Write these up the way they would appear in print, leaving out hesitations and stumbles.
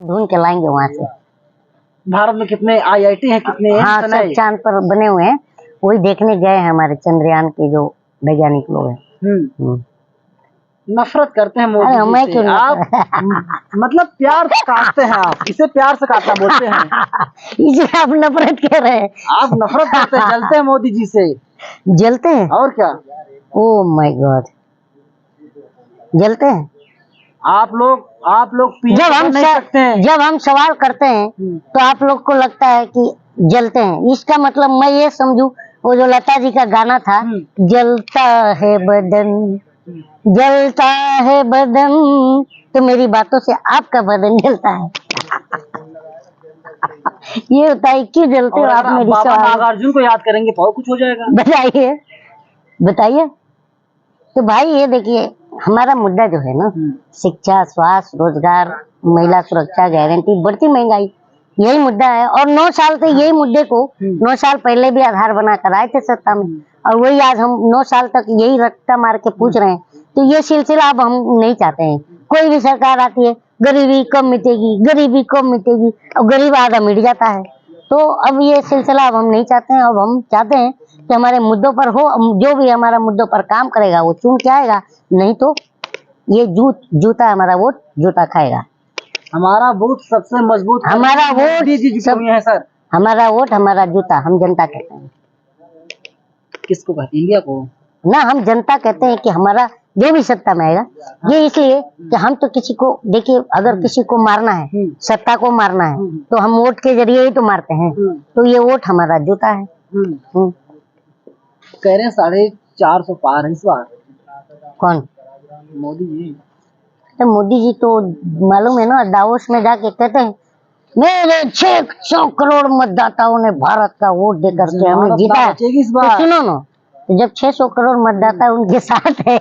ढूंढ के लाएंगे वहाँ से। भारत में कितने IIT हैं, कितने हाँ, सब चांद पर बने हुए हैं, वही देखने गए हैं हमारे चंद्रयान के जो वैज्ञानिक लोग हैं। नफरत करते हैं मोदी जी से आप। मतलब प्यार से काटते हैं आप, इसे प्यार से काटना बोलते हैं। इसे आप नफरत कह रहे हैं। आप नफरत करते हैं, जलते हैं मोदी जी से। जलते हैं और क्या? ओह माय गॉड, जलते हैं आप लोग जब हम सवाल करते हैं तो आप लोग को लगता है कि जलते हैं। इसका मतलब मैं ये समझू, वो जो लता जी का गाना था, जलता है बदन जलता है बदन, तो मेरी बातों से आपका बदन जलता है। ये बताइए क्यों जलते हो आप मेरी बाबा नागार्जुन को याद करेंगे तो कुछ हो जाएगा। बताइए बताइए। तो भाई ये देखिए, हमारा मुद्दा जो है ना, शिक्षा, स्वास्थ्य, रोजगार, महिला सुरक्षा, गारंटी, बढ़ती महंगाई, यही मुद्दा है। और 9 साल से यही मुद्दे को 9 साल पहले भी आधार बनाकर आए थे सत्ता में, और वही आज हम 9 साल तक यही रट्टा मार के पूछ रहे हैं। तो ये सिलसिला अब हम नहीं चाहते हैं। कोई भी सरकार आती है, गरीबी कम मिटेगी, गरीबी कम मिटेगी, और गरीब आधा मिट जाता है। तो अब ये सिलसिला अब हम नहीं चाहते हैं। अब हम चाहते हैं कि हमारे मुद्दों पर हो, जो भी हमारा मुद्दों पर काम करेगा वो चुन के आएगा, नहीं तो ये जूता हमारा वोट जूता खाएगा। हमारा वोट सबसे मजबूत, हमारा वोट सब है सर। हमारा वोट हमारा जूता, हम जनता कहते हैं। किसको कहते हैं? इंडिया को ना, हम जनता कहते हैं कि हमारा जो भी सत्ता में आएगा। ये इसलिए कि हम तो किसी को, देखिए, अगर किसी को मारना है, सत्ता को मारना है, तो हम वोट के जरिए ही तो मारते हैं। तो ये वोट हमारा जूता है। कह रहे हैं 450 पार है इस बार। कौन? मोदी जी। तो मोदी जी तो मालूम है ना, दावोस में जाके कहते हैं मेरे 600 करोड़ मतदाताओं ने भारत का वोट दे करके हमें जीता है। तो सुनो ना, तो जब 600 करोड़ मतदाता उनके साथ है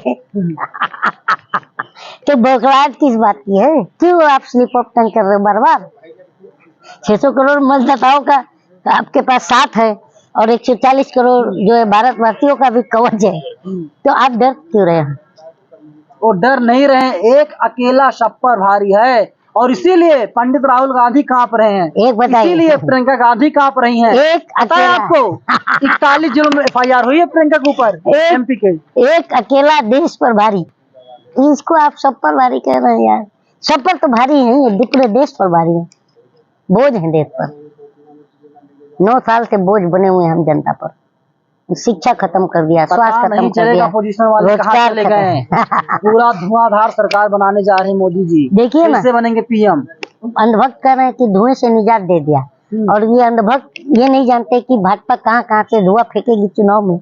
तो बौखलाहट किस बात की है? क्यों आप स्लिप ऑफ टंग कर रहे हो बार बार? 600 करोड़ मतदाताओं का आपके पास साथ है, और 140 करोड़ जो है भारतवासियों का भी कवच है। तो आप डर क्यों रहे हैं? वो डर नहीं रहे, एक अकेला शप्पर भारी है, और इसीलिए पंडित राहुल गांधी कांप रहे हैं। एक बताइए, इसीलिए प्रियंका गांधी कांप रही हैं। एक अकेला आपको 41 जुर्म FIR हुई है प्रियंका के ऊपर, MP के। एक अकेला देश पर भारी, इसको आप सब पर भारी कह रहे हैं यार। सब पर तो भारी है, ये पूरे देश पर भारी है, बोझ है देश पर। 9 साल से बोझ बने हुए हम जनता पर। शिक्षा खत्म कर दिया, स्वास्थ्य खत्म कर दिया, पोजीशन वाले कहाँ चले गए हैं? पूरा धुआंधार सरकार बनाने जा रहे हैं मोदी जी। देखिए ना, कैसे बनेंगे PM? अंधभक्त कह रहे हैं कि धुएं से निजात दे दिया, और ये अंधभक्त ये नहीं जानते कि भाजपा कहाँ कहाँ से धुआं फेंकेगी चुनाव में।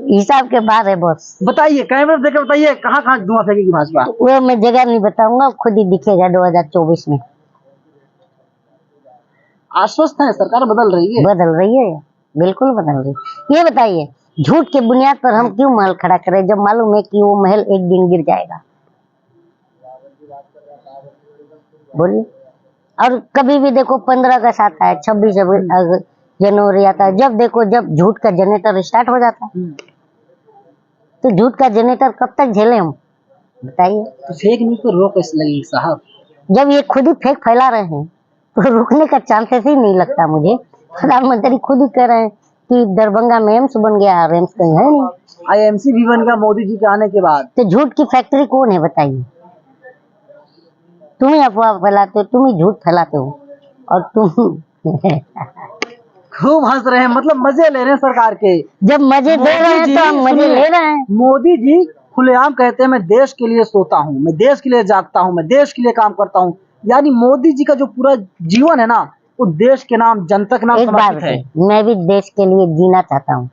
हिसाब के बाहर है बॉस। बताइए, कैमरे देकर बताइए, कहाँ कहाँ धुआं फेंकेगी भाजपा? वो मैं जगह नहीं बताऊंगा, खुद ही दिखेगा 2024 में। आश्वस्त है, सरकार बदल रही है, बिल्कुल बदल रही। ये बताइए, झूठ के बुनियाद पर हम क्यों महल खड़ा करें, जब मालूम है कि वो महल एक दिन गिर जाएगा? बोलिए। और कभी भी देखो 15 अगस्त आता है, 26 जनवरी आता है, जब देखो जब झूठ का जनरेटर स्टार्ट हो जाता है। तो झूठ का जनरेटर कब तक झेले हम, बताइए? तो फेक न्यूज को रोक कैसे लगेगी साहब? जब ये खुद ही फेक फैला रहे हैं तो रुकने का चांसेस ही नहीं लगता मुझे। प्रधानमंत्री खुद ही कह रहे हैं कि दरभंगा में एम्स बन गया, एम्स कहीं है नहीं। IMC भी बन गया मोदी जी के आने के बाद। तो झूठ की फैक्ट्री कौन है बताइए? तुम ही अफवाह फैलाते हो, तुम ही झूठ फैलाते हो, और तुम खूब हंस रहे हैं, मतलब मजे ले रहे हैं सरकार के। जब मजे दे रहे हैं तो हम मजे ले रहे हैं। मोदी जी खुलेआम कहते हैं मैं देश के लिए सोता हूँ, मैं देश के लिए जागता हूँ, मैं देश के लिए काम करता हूँ। यानी मोदी जी का जो पूरा जीवन है ना, वो देश के नाम, जनता के नाम समर्पित है। मैं भी देश के लिए जीना चाहता हूँ,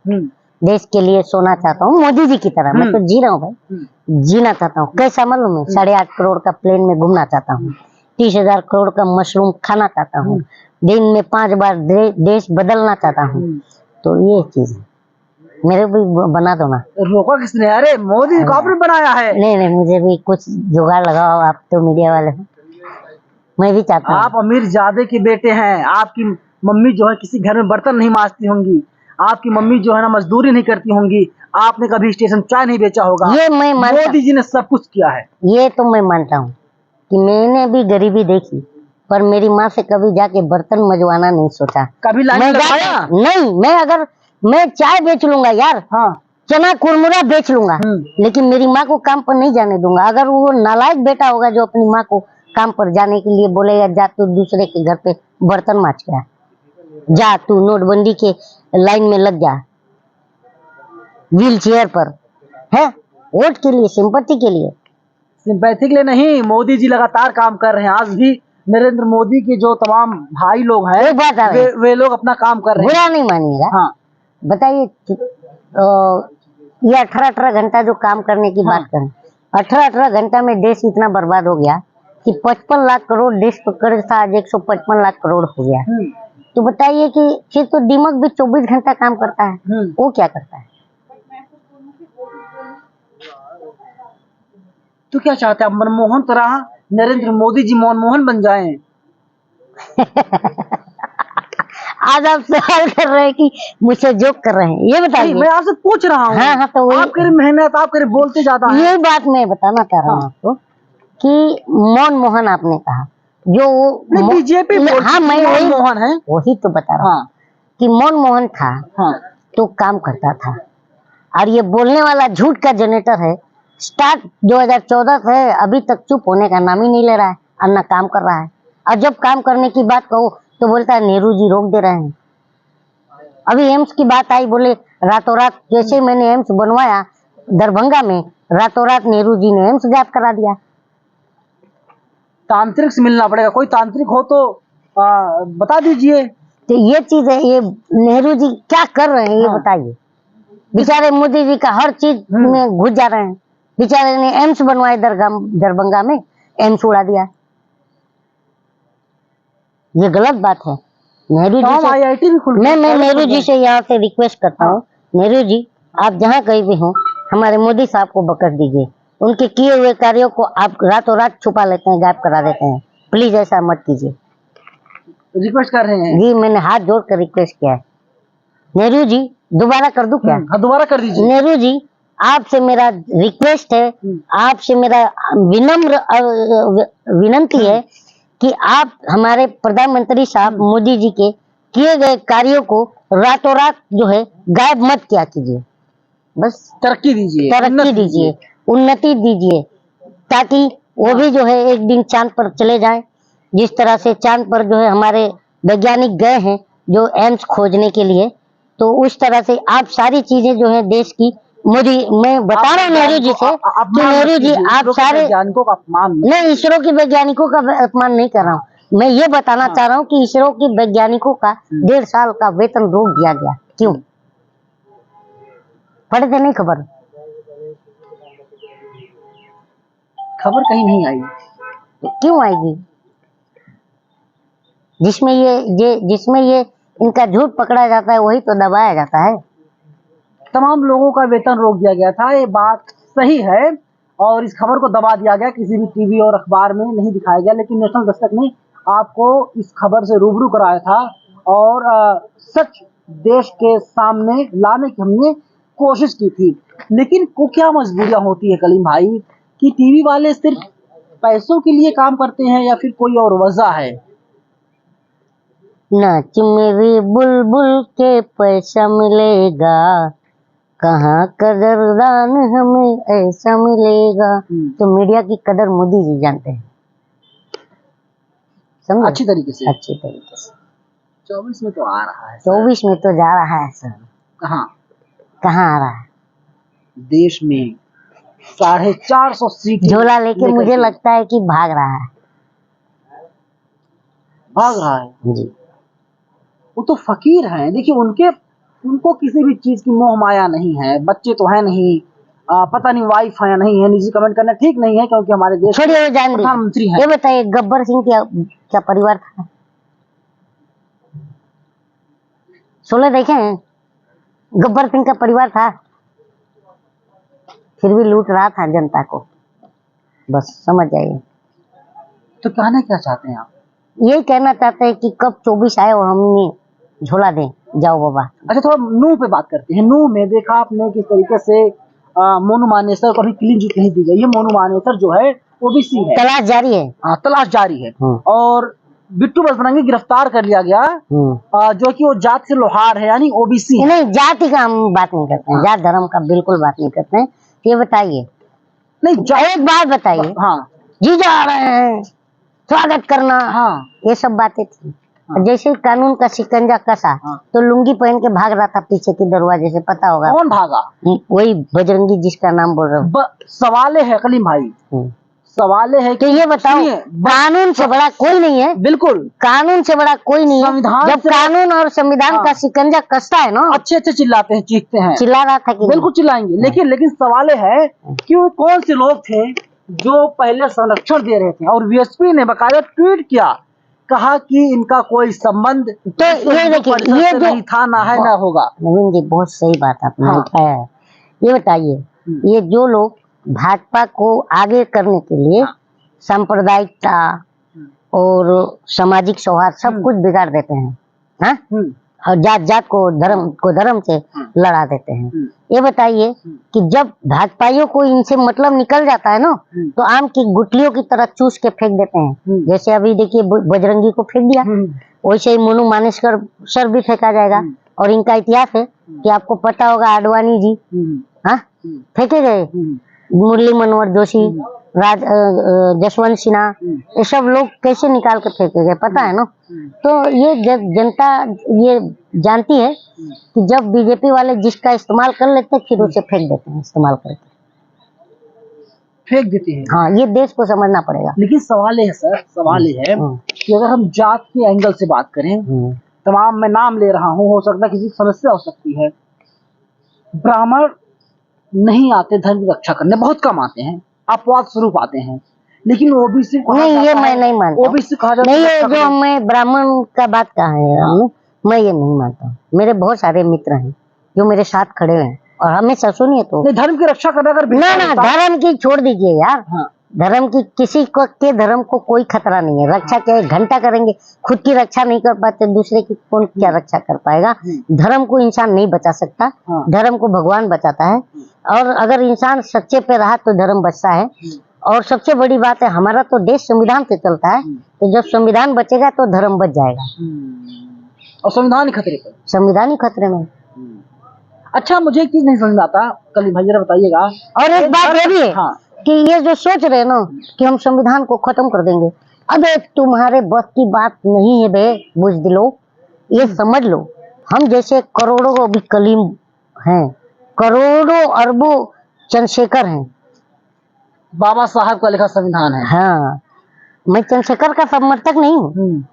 देश के लिए सोना चाहता हूँ, मोदी जी की तरह। मैं तो जी रहा हूँ भाई, जीना चाहता हूँ। कैसा मालूम है? 8.5 करोड़ का प्लेन में घूमना चाहता हूँ, 30,000 करोड़ का मशरूम खाना चाहता हूँ, दिन में 5 बार देश बदलना चाहता हूँ। तो ये चीज मेरे भी बना दो ना। रोका किसने? अरे मोदी को आपने बनाया है। नहीं, मुझे भी कुछ जुगाड़ लगाओ, आप तो मीडिया वाले हो, मैं भी चाहता हूँ। आप अमीरजादे के बेटे हैं, आपकी मम्मी जो है किसी घर में बर्तन नहीं मांजती होंगी, आपकी मम्मी जो है ना मजदूरी नहीं करती होंगी, आपने कभी स्टेशन चाय नहीं बेचा होगा। ये मैं मानता, मोदी जी ने सब कुछ किया है, ये तो मैं मानता हूँ। कि मैंने भी गरीबी देखी, पर मेरी माँ से कभी जाके बर्तन मजवाना नहीं सोचा। कभी लाइन मैं लगवाया? नहीं, मैं चाय बेच लूंगा यार, हाँ। चना कुरमुरा बेच लूंगा, लेकिन मेरी माँ को काम पर नहीं जाने दूंगा। अगर वो नालायक बेटा होगा जो अपनी माँ को काम पर जाने के लिए बोलेगा जा तू दूसरे के घर पे बर्तन मांज के आ, जा तू नोटबंदी के लाइन में लग जा, व्हील चेयर पर है, वोट के लिए, सिंपैथी के लिए। सिंपैथी के लिए नहीं, मोदी जी लगातार काम कर रहे हैं। आज भी नरेंद्र मोदी के जो तमाम भाई लोग हैं एक बात आ रही है, वे लोग अपना काम कर रहे बुरा हैं। नहीं मानिएगा। हाँ। बताइए ये 18 घंटा जो काम करने की बात करें, 18 घंटा में देश इतना बर्बाद हो गया कि 55 लाख करोड़ देश पर कर्ज था, आज 155 लाख करोड़ हो गया। तो बताइए कि फिर तो दिमाग भी 24 घंटा काम करता है, वो क्या करता है? तो क्या चाहते हैं आप, मनमोहन तरह नरेंद्र मोदी जी मनमोहन बन जाएं? आज आप सवाल कर रहे हैं कि मुझसे जोक कर रहे हैं, ये बताइए। मैं आपसे पूछ रहा हूँ। हाँ, तो आप कह रहे मेहनत, आप कह रहे बोलते ज्यादा हैं। यही बात मैं बताना चाह रहा हूँ आपको कि मनमोहन आपने कहा जो वो बीजेपी, हाँ मैं मनमोहन है, वही तो बता रहा हूँ कि मनमोहन था तो काम करता था, और ये बोलने वाला झूठ का जनरेटर है। स्टार्ट 2014 से अभी तक चुप होने का नाम ही नहीं ले रहा है और ना काम कर रहा है। और जब काम करने की बात कहो तो बोलता है नेहरू जी रोक दे रहे हैं। अभी एम्स की बात आई, बोले रातों रात जैसे मैंने एम्स बनवाया दरभंगा में, रातों रात नेहरू जी ने एम्स गायब करा दिया। तांत्रिक से मिलना पड़ेगा, कोई तांत्रिक हो तो बता दीजिए। तो ये चीज है, ये नेहरू जी क्या कर रहे हैं ये बताइए। बेचारे मोदी जी का हर चीज में घुस जा रहे हैं। बेचारे ने एम्स बनवाए दरभंगा में, एम्स उड़ा दिया। ये गलत बात है। नेहरू जी से IIT भी खुल मैं नेहरू जी से यहाँ से रिक्वेस्ट करता हूँ, नेहरू जी आप जहाँ कहीं भी हो हमारे मोदी साहब को बकस दीजिए। उनके किए हुए कार्यों को आप रातों रात छुपा लेते हैं, गायब करा देते हैं। प्लीज ऐसा मत कीजिए। रिक्वेस्ट कर रहे हैं जी, मैंने हाथ जोड़ कर रिक्वेस्ट किया है। नेहरू जी दोबारा कर दूं क्या? दोबारा कर दीजिए। नेहरू जी आपसे मेरा रिक्वेस्ट है, आपसे मेरा विनम्र विनंती है कि आप हमारे प्रधानमंत्री साहब मोदी जी के किए गए कार्यों को रातों रात जो है गायब मत किया कीजिए। बस तरक्की दीजिए, उन्नति दीजिए, ताकि वो भी जो है एक दिन चांद पर चले जाएं। जिस तरह से चांद पर जो है हमारे वैज्ञानिक गए हैं जो एम्स खोजने के लिए, तो उस तरह से आप सारी चीजें जो है देश की मोदी, मैं बता रहा हूँ नेहरू जी से कि नेहरू जी आप सारे वैज्ञानिकों का अपमान नहीं, इसरो के वैज्ञानिकों का अपमान नहीं कर रहा हूँ। मैं ये बताना चाह रहा हूँ कि इसरो के वैज्ञानिकों का 1.5 साल का वेतन रोक दिया गया। क्यों? पढ़े थे नहीं खबर? खबर कहीं नहीं आई। क्यों आएगी? जिसमें ये इनका झूठ पकड़ा जाता है वही तो दबाया जाता है। तमाम लोगों का वेतन रोक दिया गया था, ये बात सही है, और इस खबर को दबा दिया गया, किसी भी टीवी और अखबार में नहीं दिखाया गया। लेकिन नेशनल दस्तक ने आपको इस खबर से रूबरू कराया था और सच देश के सामने लाने की हमने कोशिश की थी। लेकिन को क्या मजबूरियां होती है कलीम भाई कि टीवी वाले सिर्फ पैसों के लिए काम करते हैं या फिर कोई और वजह है? नाच मेरी बुलबुल के पैसा मिलेगा, कहाँ कदरदान हमें ऐसा मिलेगा। तो मीडिया की कदर मोदी जी जानते हैं, समझे? अच्छी तरीके से 24 में तो आ रहा है, 24 में तो जा रहा है सर। कहाँ आ रहा है? देश में 450 सीट झोला लेके मुझे लगता है कि भाग रहा है जी। वो तो फकीर हैं, देखिए उनको किसी भी चीज की मोह माया नहीं है। बच्चे तो है नहीं, पता नहीं वाइफ है या नहीं है, निजी कमेंट करना ठीक नहीं है क्योंकि हमारे देश के प्रधानमंत्री हैं। ये बताइए गब्बर सिंह क्या परिवार था? 16 देखे हैं? गब्बर सिंह का परिवार था, फिर भी लूट रहा था जनता को। बस समझ जाइए। तो कहना क्या चाहते हैं आप? यही कहना चाहते हैं कि कब 24 आए और हमने झोला दें, जाओ बाबा। अच्छा, थोड़ा नूह पे बात करते हैं। नूह में देखा आपने किस तरीके से मोनू मानेसर को अभी क्लीन चिट नहीं दी गई है। मोनू मानेसर जो है ओबीसी है, तलाश जारी है। हाँ तलाश जारी है। और बिट्टू बजरंगी गिरफ्तार कर लिया गया, जो कि वो जात से लोहार है, यानी ओबीसी है। नहीं, जाति का हम बात नहीं करते हैं, जात धर्म का बिल्कुल बात नहीं करते हैं। ये बताइए, नहीं एक बात बताइए, हाँ जी जा रहे हैं स्वागत करना, हाँ ये सब बातें थी। जैसे कानून का शिकंजा कसा, तो लुंगी पहन के भाग रहा था पीछे के दरवाजे से, पता होगा। कौन भागा? वही बजरंगी जिसका नाम बोल रहा हूँ। सवाल है कलीम भाई, सवाल है तो ये बताओ, कानून से बड़ा कोई नहीं है। बिल्कुल, कानून से बड़ा कोई नहीं है। संविधान जब कानून और संविधान का शिकंजा कसता है ना, अच्छे चिल्लाते हैं, चीखते हैं। चिल्ला रहा था कि बिल्कुल चिल्लाएंगे, लेकिन सवाल है कि वो कौन से लोग थे जो पहले संरक्षण दे रहे थे। और वीएसपी ने बकायदा ट्वीट किया, कहा कि इनका कोई संबंध तो ये देखिए, ये जो नहीं था, ना है, ना होगा। नवीन जी, बहुत सही बात आपने बताया है। ये बताइए, ये जो लोग भाजपा को आगे करने के लिए सांप्रदायिकता और सामाजिक सौहार्द सब कुछ बिगाड़ देते हैं, हाँ? और जात को धर्म से लड़ा देते हैं। ये बताइए कि जब भाजपाइयों को इनसे मतलब निकल जाता है ना, तो आम की गुठलियों की तरह चूस के फेंक देते हैं। जैसे अभी देखिए बजरंगी को फेंक दिया, वैसे ही मोनू मानेसकर सर भी फेंका जाएगा। और इनका इतिहास है कि आपको पता होगा, आडवाणी जी हाँ फेंके गए, मुरली मनोहर जोशी, जसवंत सिन्हा, ये सब लोग कैसे निकाल के फेंके गए, पता है ना। तो ये जनता ये जानती है कि जब बीजेपी वाले जिसका इस्तेमाल कर लेते हैं, फिर उसे फेंक देते हैं, इस्तेमाल करके फेंक देते हैं। हाँ, ये देश को समझना पड़ेगा। लेकिन सवाल है सर, सवाल है कि अगर हम जात के एंगल से बात करें, तमाम मैं नाम ले रहा हूँ, हो सकता है किसी की समस्या हो सकती है। ब्राह्मण नहीं आते धर्म की रक्षा करने, बहुत कम आते हैं, अपवाद स्वरूप आते हैं। लेकिन ओबीसी नहीं, ये मैं नहीं मानता। ओबीसी कहा जाता नहीं, ये जो मैं ब्राह्मण का बात कहा है, मैं ये नहीं मानता। मेरे बहुत सारे मित्र हैं जो मेरे साथ खड़े हैं, और हमेशा सुनिए तो धर्म की रक्षा करना, अगर ना धर्म की छोड़ दीजिए यार। धर्म की किसी को के धर्म को कोई खतरा नहीं है। रक्षा क्या घंटा करेंगे, खुद की रक्षा नहीं कर पाते, दूसरे की कौन क्या रक्षा कर पाएगा। धर्म को इंसान नहीं बचा सकता, धर्म को भगवान बचाता है। और अगर इंसान सच्चे पे रहा तो धर्म बचता है। और सबसे बड़ी बात है, हमारा तो देश संविधान से चलता है, तो जब संविधान बचेगा तो धर्म बच जाएगा। और संविधान ही खतरे पर, संविधान ही खतरे में। अच्छा, मुझे एक चीज नहीं समझ आता, कल भाई जरा बताइएगा। और एक बात ये भी है कि ये जो सोच रहे ना कि हम संविधान को खत्म कर देंगे, अबे तुम्हारे बस की बात नहीं है बे बुज़दिलो। ये समझ लो, हम जैसे करोड़ों अभी कलीम हैं, करोड़ों अरबों चंद्रशेखर हैं। बाबा साहब का लिखा संविधान है। हाँ, मैं चंद्रशेखर का समर्थक नहीं हूँ,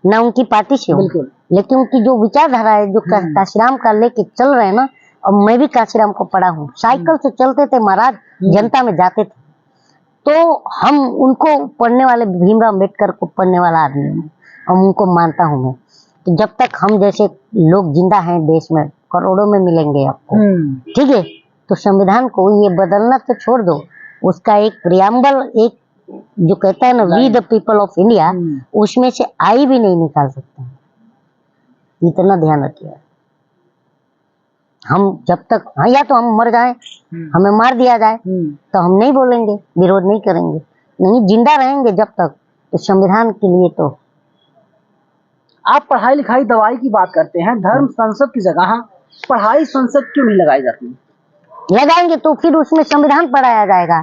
ना उनकी पार्टी से हूँ, लेकिन उनकी जो विचारधारा है, जो काशीराम का लेके चल रहे हैं ना, और मैं भी काशीराम को पढ़ा हूँ, साइकिल से चलते थे महाराज, जनता में जाते थे। तो हम उनको पढ़ने वाले, भीमराव अम्बेडकर को पढ़ने वाला आदमी हूँ, और उनको मानता हूँ मैं। तो जब तक हम जैसे लोग जिंदा हैं देश में, करोड़ों में मिलेंगे आपको, ठीक है। तो संविधान को ये बदलना तो छोड़ दो, उसका एक प्रियम्बल, एक जो कहता है ना we the people of India, उसमें से आई भी नहीं निकाल सकते। इतना ध्यान रखिए। हम जब तक या तो हम मर जाएं, हमें मार दिया जाए, तो हम नहीं बोलेंगे, विरोध नहीं करेंगे। नहीं, जिंदा रहेंगे जब तक, तो संविधान के लिए तो। आप पढ़ाई लिखाई दवाई की बात करते हैं, धर्म संसद की जगह पढ़ाई संसद क्यों नहीं लगाई जाती? लगाएंगे तो फिर उसमें संविधान पढ़ाया जाएगा,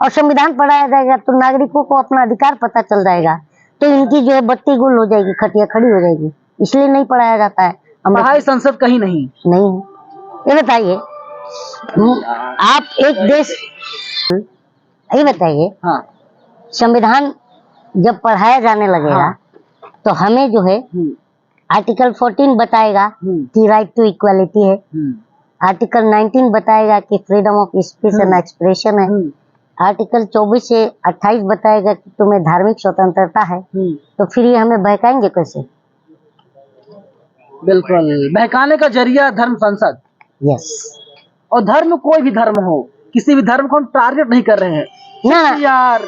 और संविधान पढ़ाया जाएगा तो नागरिकों को अपना अधिकार पता चल जाएगा। तो इनकी जो है बत्ती गुल हो जाएगी, खटिया खड़ी हो जाएगी, इसलिए नहीं पढ़ाया जाता है। पढ़ाई संसद कहीं नहीं। ये बताइए, आप एक देश, ये बताइए, संविधान जब पढ़ाया जाने लगेगा, तो हमें जो है आर्टिकल 14 बताएगा कि राइट टू इक्वालिटी है, आर्टिकल 19 बताएगा कि freedom of speech and expression है, आर्टिकल 24 से 28 बताएगा कि तुम्हें धार्मिक स्वतंत्रता है। तो फिर ये हमें बहकाएंगे कैसे? बिल्कुल, बहकाने का जरिया धर्म संसद। यस। और धर्म कोई भी धर्म हो, किसी भी धर्म को हम टारगेट नहीं कर रहे हैं ना यार।